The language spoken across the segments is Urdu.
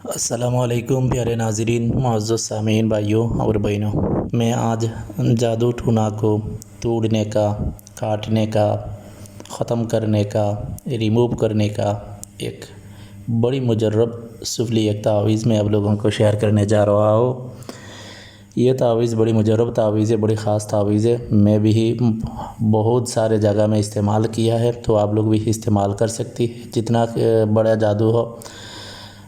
السلام علیکم پیارے ناظرین، معزز سامعین، بھائیوں اور بہنوں۔ میں آج جادو ٹونا کو توڑنے کا، کاٹنے کا، ختم کرنے کا، ریموو کرنے کا ایک بڑی مجرب سفلی ایک تعویذ میں آپ لوگوں کو شیئر کرنے جا رہا ہوں۔ یہ تعویذ بڑی مجرب تعویذ ہے، بڑی خاص تعویذ ہے۔ میں بھی بہت سارے جگہ میں استعمال کیا ہے، تو آپ لوگ بھی استعمال کر سکتی ہے۔ جتنا بڑا جادو ہو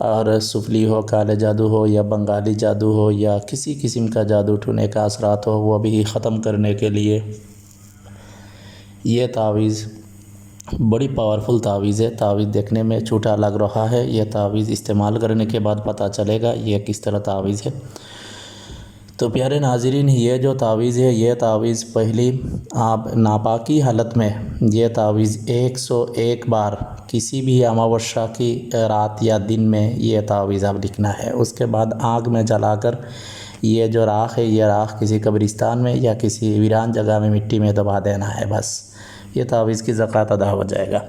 اور سفلی ہو، کالے جادو ہو یا بنگالی جادو ہو یا کسی قسم کا جادو ٹونے کا اثرات ہو، وہ بھی ختم کرنے کے لیے یہ تعویذ بڑی پاورفل تعویذ ہے۔ تعویذ دیکھنے میں چھوٹا لگ رہا ہے، یہ تعویذ استعمال کرنے کے بعد پتہ چلے گا یہ کس طرح تعویذ ہے۔ تو پیارے ناظرین، یہ جو تعویذ ہے، یہ تعویذ پہلی آپ ناپاکی حالت میں یہ تعویذ 101 بار کسی بھی اماوسیا کی رات یا دن میں یہ تعویذ آپ لکھنا ہے۔ اس کے بعد آگ میں جلا کر یہ جو راکھ ہے، یہ راکھ کسی قبرستان میں یا کسی ویران جگہ میں مٹی میں دبا دینا ہے، بس یہ تعویذ کی زکوٰۃ ادا ہو جائے گا۔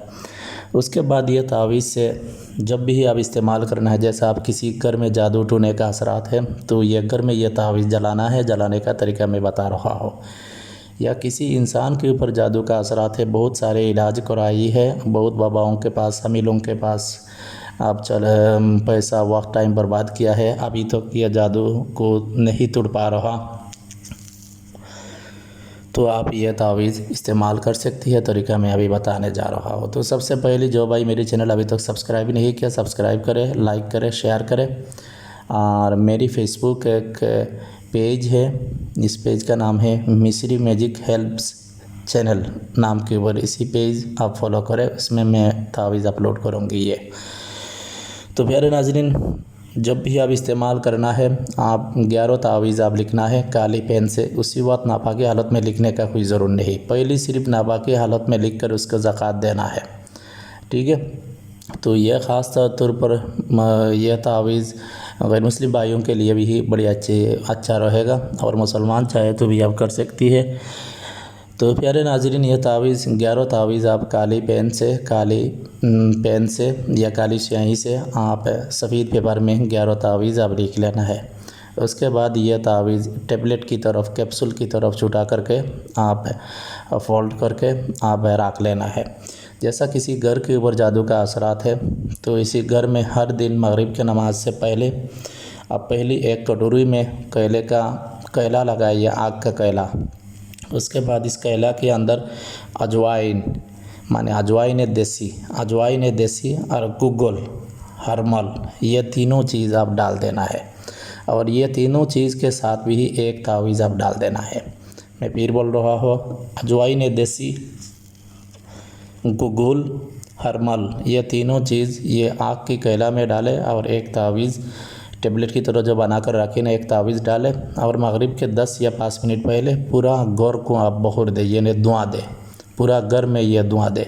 اس کے بعد یہ تعویذ سے جب بھی آپ استعمال کرنا ہے، جیسا آپ کسی گھر میں جادو ٹونے کا اثرات ہے تو یہ گھر میں یہ تعویذ جلانا ہے۔ جلانے کا طریقہ میں بتا رہا ہوں۔ یا کسی انسان کے اوپر جادو کا اثرات ہے، بہت سارے علاج کرائی ہے، بہت باباؤں کے پاس، امیلوں کے پاس آپ پیسہ وقت ٹائم برباد کیا ہے، ابھی تک یہ جادو کو نہیں توڑ پا رہا، تو آپ یہ تعویذ استعمال کر سکتی ہے۔ طریقہ میں ابھی بتانے جا رہا ہوں۔ تو سب سے پہلے جو بھائی میری چینل ابھی تک سبسکرائب نہیں کیا، سبسکرائب کرے، لائک کرے، شیئر کرے۔ اور میری فیس بک ایک پیج ہے، اس پیج کا نام ہے مصری میجک ہیلپس چینل نام کے اوپر، اسی پیج آپ فالو کرے، اس میں تعویذ اپلوڈ کروں گی یہ۔ تو پیارے ناظرین، جب بھی آپ استعمال کرنا ہے، آپ 11 تعویذ آپ لکھنا ہے کالی پین سے۔ اسی وقت ناپاکی حالت میں لکھنے کا کوئی ضرور نہیں، پہلی صرف ناپاکی حالت میں لکھ کر اس کو زکوٰۃ دینا ہے، ٹھیک ہے۔ تو یہ خاص طور پر یہ تعویذ غیر مسلم بھائیوں کے لیے بھی بڑی اچھا رہے گا، اور مسلمان چاہے تو بھی آپ کر سکتی ہے۔ تو پیارے ناظرین، یہ تعویذ 11 تعویذ آپ کالی پین سے یا کالی سیاہی سے آپ سفید پیپر میں 11 تعویذ آپ لکھ لینا ہے۔ اس کے بعد یہ تعویذ ٹیبلٹ کی طرف، کیپسول کی طرف چھٹا کر کے آپ فولڈ کر کے آپ رکھ لینا ہے۔ جیسا کسی گھر کے اوپر جادو کا اثرات ہے، تو اسی گھر میں ہر دن مغرب کی نماز سے پہلے آپ پہلی ایک کٹوری میں کیلا لگائیے، آگ کا کیلا۔ اس کے بعد اس کیلا کے اندر اجوائن، مانے اجوائن دیسی اور گگل ہرمل، یہ تینوں چیز آپ ڈال دینا ہے، اور یہ تینوں چیز کے ساتھ بھی ایک تعویذ آپ ڈال دینا ہے۔ میں پھر بول رہا ہوں، اجوائن دیسی، گگل، ہرمل، یہ تینوں چیز یہ آگ کی کیلا میں ڈالے، اور ایک تعویذ ٹیبلٹ کی طرح جو بنا کر رکھیں نا، ایک تعویذ ڈالے، اور مغرب کے 10 یا 5 منٹ پہلے پورا گھر کو آپ بخور دے، یعنی دعا دے، پورا گھر میں یہ دعا دے۔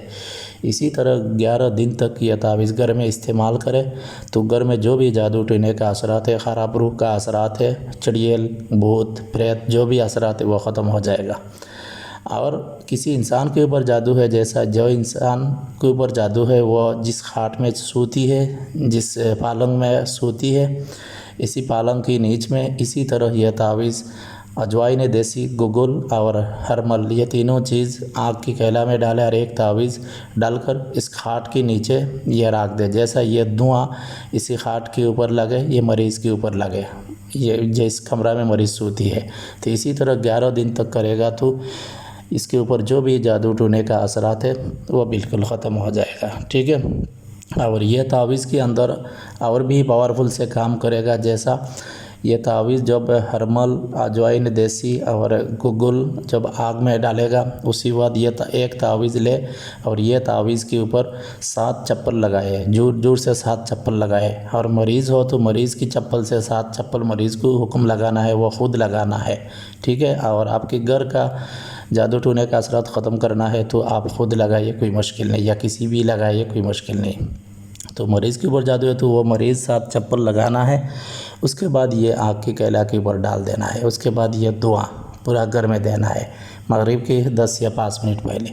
اسی طرح 11 دن تک یہ تعویذ گھر میں استعمال کرے، تو گھر میں جو بھی جادو ٹونے کا اثرات ہے، خراب روح کا اثرات ہے، چڑیل، بھوت، پریت، جو بھی اثرات ہے وہ ختم ہو جائے گا۔ اور کسی انسان کے اوپر جادو ہے، جیسا جو انسان کے اوپر جادو ہے، وہ جس خاٹ میں سوتی ہے، جس پالنگ میں سوتی ہے، اسی پالنگ کی نیچ میں اسی طرح یہ تعویذ اجوائن دیسی، گگل اور ہرمل، یہ تینوں چیز آگ کی کیلا میں ڈالے، اور ایک تعویذ ڈال کر اس خاٹ کے نیچے یہ رکھ دے۔ جیسا یہ دھواں اسی خاٹ کے اوپر لگے، یہ مریض کے اوپر لگے، یہ جس کمرہ میں مریض سوتی ہے، تو اسی طرح 11 دن تک کرے گا، تو اس کے اوپر جو بھی جادو ٹونے کا اثرات ہے وہ بالکل ختم ہو جائے گا، ٹھیک ہے۔ اور یہ تعویذ کے اندر اور بھی پاورفل سے کام کرے گا، جیسا یہ تعویذ جب ہرمل، اجوائن دیسی اور گگل جب آگ میں ڈالے گا، اسی وقت یہ ایک تعویذ لے، اور یہ تعویذ کے اوپر 7 چپل لگائے، جور سے 7 چپل لگائے، اور مریض ہو تو مریض کی چپل سے 7 چپل مریض کو حکم لگانا ہے، وہ خود لگانا ہے، ٹھیک ہے۔ اور آپ کے گھر کا جادو ٹونے کا اثرات ختم کرنا ہے تو آپ خود لگائیے، کوئی مشکل نہیں، یا کسی بھی لگائیے، کوئی مشکل نہیں۔ تو مریض کے اوپر جادو ہے تو وہ مریض 7 چپل لگانا ہے۔ اس کے بعد یہ آگ کی کیلا کے اوپر ڈال دینا ہے۔ اس کے بعد یہ دعا پورا گھر میں دینا ہے، مغرب کے 10 یا 5 منٹ پہلے۔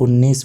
19